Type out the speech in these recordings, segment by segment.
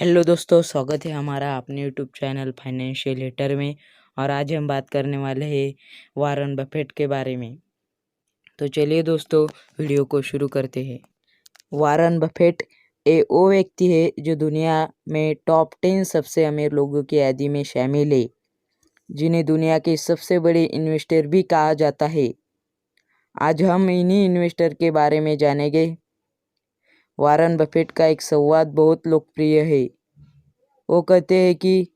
Hello दोस्तों, स्वागत है हमारा अपने यूट्यूब चैनल फाइनेंशियल लीटर में। और आज हम बात करने वाले हैं वॉरेन बफेट के बारे में। तो चलिए दोस्तों, वीडियो को शुरू करते हैं। वॉरेन बफेट वो व्यक्ति है जो दुनिया में टॉप 10 सबसे अमीर लोगों की यादी में शामिल है, जिन्हें दुनिया के सबसे बड़े इन्वेस्टर भी कहा जाता है। आज हम इन्हीं इन्वेस्टर के बारे में जानेंगे। वॉरेन बफेट का एक संवाद बहुत लोकप्रिय है। वो कहते हैं कि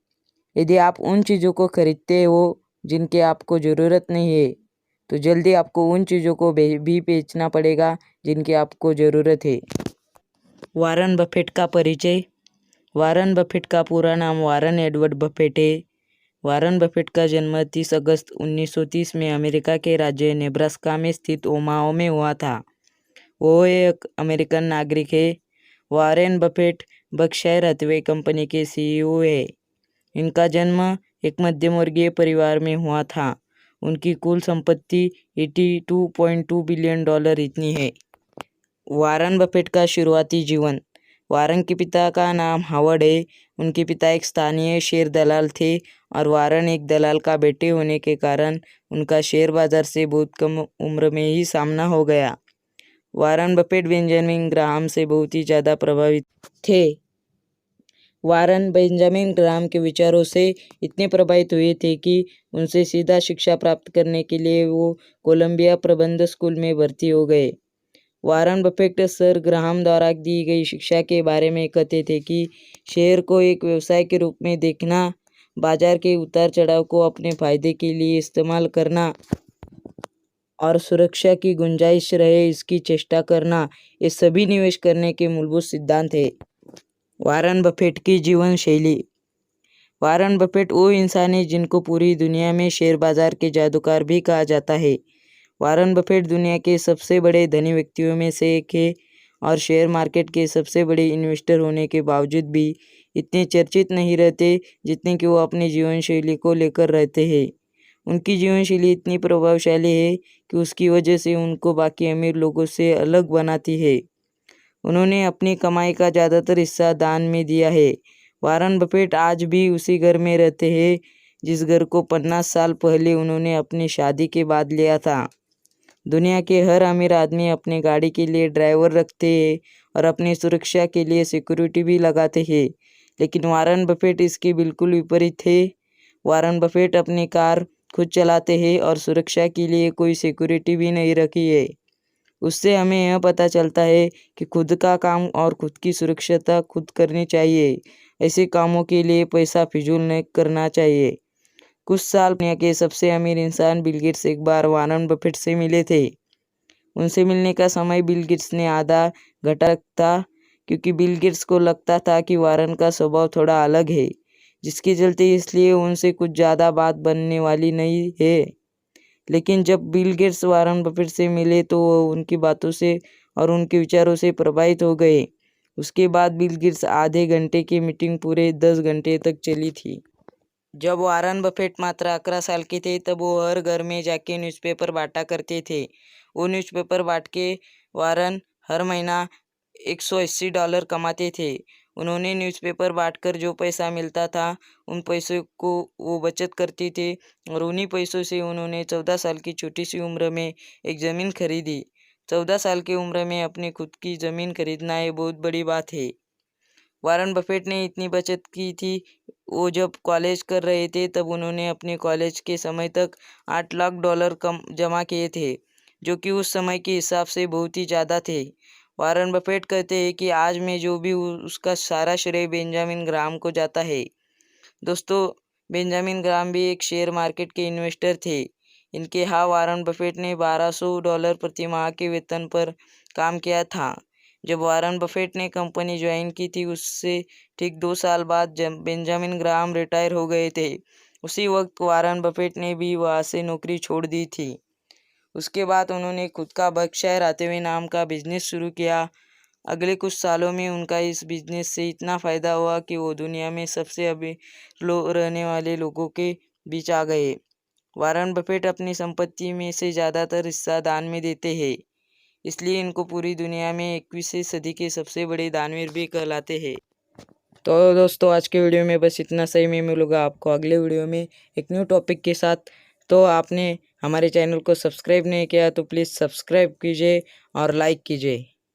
यदि आप उन चीज़ों को खरीदते हो जिनकी आपको ज़रूरत नहीं है, तो जल्दी आपको उन चीज़ों को भी बेचना पड़ेगा जिनकी आपको ज़रूरत है। वॉरेन बफेट का परिचय। वॉरेन बफेट का पूरा नाम वॉरेन एडवर्ड बफेट है। वॉरेन बफेट का जन्म 30 अगस्त 1930 में अमेरिका के राज्य नेब्रास्का में स्थित ओमाहा में हुआ था। वो एक अमेरिकन नागरिक है। Warren Buffett Berkshire Hathaway company के सीईओ है। इनका जन्म एक मध्यम वर्गीय परिवार में हुआ था। उनकी कुल संपत्ति $82.2 बिलियन इतनी है। वॉरेन बफेट का शुरुआती जीवन। वॉरेन के पिता का नाम हावर्ड है। उनके पिता एक स्थानीय शेयर दलाल थे और वॉरेन एक दलाल का बेटे होने के कारण उनका शेयर बाजार से बहुत कम उम्र में ही सामना हो गया। वॉरेन बफेट बेंजामिन ग्राहम से बहुत ही ज़्यादा प्रभावित थे। वॉरेन बेंजामिन ग्राहम के विचारों से इतने प्रभावित हुए थे कि उनसे सीधा शिक्षा प्राप्त करने के लिए वो कोलंबिया प्रबंध स्कूल में भर्ती हो गए। वॉरेन बफेट सर ग्राहम द्वारा दी गई शिक्षा के बारे में कहते थे कि शेयर को एक व्यवसाय के रूप में देखना, बाजार के उतार चढ़ाव को अपने फायदे के लिए इस्तेमाल करना और सुरक्षा की गुंजाइश रहे इसकी चेष्टा करना, ये सभी निवेश करने के मूलभूत सिद्धांत हैं। वॉरेन बफेट की जीवन शैली। वॉरेन बफेट वो इंसान है जिनको पूरी दुनिया में शेयर बाजार के जादूगर भी कहा जाता है। वॉरेन बफेट दुनिया के सबसे बड़े धनी व्यक्तियों में से एक है और शेयर मार्केट के सबसे बड़े इन्वेस्टर होने के बावजूद भी इतने चर्चित नहीं रहते जितने कि वो अपनी जीवन शैली को लेकर रहते हैं। उनकी जीवन शैली इतनी प्रभावशाली है कि उसकी वजह से उनको बाकी अमीर लोगों से अलग बनाती है। उन्होंने अपनी कमाई का ज़्यादातर हिस्सा दान में दिया है। वॉरेन बफेट आज भी उसी घर में रहते हैं जिस घर को 50 साल पहले उन्होंने अपनी शादी के बाद लिया था। दुनिया के हर अमीर आदमी अपने गाड़ी के लिए ड्राइवर रखते हैं और अपनी सुरक्षा के लिए सिक्योरिटी भी लगाते हैं, लेकिन वॉरेन बफेट इसके बिल्कुल विपरीत है। वॉरेन बफेट अपनी कार खुद चलाते हैं और सुरक्षा के लिए कोई सिक्योरिटी भी नहीं रखी है। उससे हमें यह पता चलता है कि खुद का काम और खुद की सुरक्षा खुद करनी चाहिए। ऐसे कामों के लिए पैसा फिजूल नहीं करना चाहिए। कुछ साल दुनिया के सबसे अमीर इंसान बिल गेट्स एक बार वॉरेन बफेट से मिले थे। उनसे मिलने का समय बिल गेट्स ने आधा घटा था, क्योंकि बिल गेट्स को लगता था कि वॉरेन का स्वभाव थोड़ा अलग है, जिसके चलते इसलिए उनसे कुछ ज़्यादा बात बनने वाली नहीं है। लेकिन जब बिल गेट्स वॉरेन बफेट से मिले तो वो उनकी बातों से और उनके विचारों से प्रभावित हो गए। उसके बाद बिल गेट्स आधे घंटे की मीटिंग पूरे 10 घंटे तक चली थी। जब वॉरेन बफेट मात्र 11 साल के थे तब वो हर घर में जाके न्यूज़पेपर बांटा करते थे। वो न्यूज़पेपर बांट के वॉरेन हर महीना $180 कमाते थे। उन्होंने न्यूज़पेपर बांटकर जो पैसा मिलता था उन पैसों को वो बचत करते थे और उन्हीं पैसों से उन्होंने 14 साल की छोटी सी उम्र में एक ज़मीन खरीदी। 14 साल की उम्र में अपनी खुद की ज़मीन खरीदना ये बहुत बड़ी बात है। वॉरेन बफेट ने इतनी बचत की थी, वो जब कॉलेज कर रहे थे तब उन्होंने अपने कॉलेज के समय तक $8 लाख कम जमा किए थे, जो कि उस समय के हिसाब से बहुत ही ज़्यादा थे। वॉरेन बफेट कहते हैं कि आज मैं जो भी हूँ उसका सारा श्रेय बेंजामिन ग्राहम को जाता है। दोस्तों, बेंजामिन ग्राहम भी एक शेयर मार्केट के इन्वेस्टर थे। इनके यहाँ वॉरेन बफेट ने $1200 प्रति माह के वेतन पर काम किया था। जब वॉरेन बफेट ने कंपनी ज्वाइन की थी उससे ठीक 2 साल बाद जब बेंजामिन ग्राहम रिटायर हो गए थे, उसी वक्त वॉरेन बफेट ने भी वहाँ से नौकरी छोड़ दी थी। उसके बाद उन्होंने खुद का बर्कशायर हैथवे नाम का बिजनेस शुरू किया। अगले कुछ सालों में उनका इस बिजनेस से इतना फ़ायदा हुआ कि वो दुनिया में सबसे अमीर रहने वाले लोगों के बीच आ गए। वॉरेन बफेट अपनी संपत्ति में से ज़्यादातर हिस्सा दान में देते हैं, इसलिए इनको पूरी दुनिया में 21वीं सदी के सबसे बड़े दानवीर भी कहलाते हैं। तो दोस्तों आज के वीडियो में बस इतना सही। मैं मिलूँगा आपको अगले वीडियो में एक न्यू टॉपिक के साथ। तो आपने हमारे चैनल को सब्सक्राइब नहीं किया तो प्लीज़ सब्सक्राइब कीजिए और लाइक कीजिए।